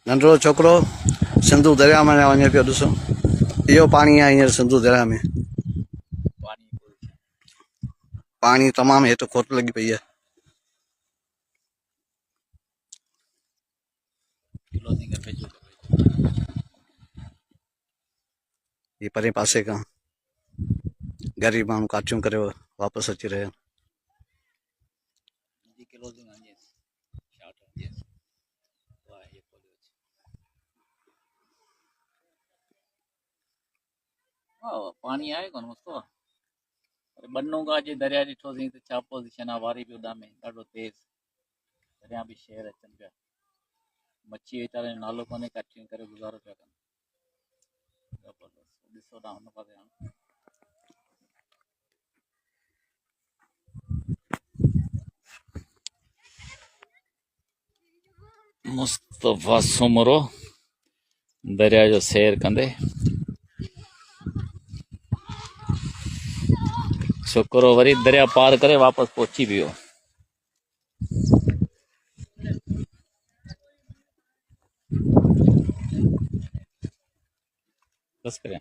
नंढड़ो छोकिरो सिंधु दरिया में वञे पियो। ॾिसो इहो पाणी आहे हींअर सिंधु दरिया में। पाणी तमामु हेठि खोट लॻी पई आहे। ये परे पासे खां ग़रीब माण्हू काठियूं करे वापसि अची रहिया आहिनि। पानी आहे कोन मस्तो आहे। बन्नो का जे दरिया ॾिठोसीं त छा पोज़ीशन आहे, वारी पियो उॾामे ॾाढो तेज़। दरिया बि शहर अचनि पिया, मच्छी वीचारे जो नालो कोन्हे, काठियूं करे गुज़ारो पिया कनि। ज़बरदस्त। ॾिसो था हुन पासे हाणे मुस्तफ़ा सुमरो दरिया जो सैर कंदे। छोकिरो वरी दरिया पार करे वापसि पहुची वियो। बस करें।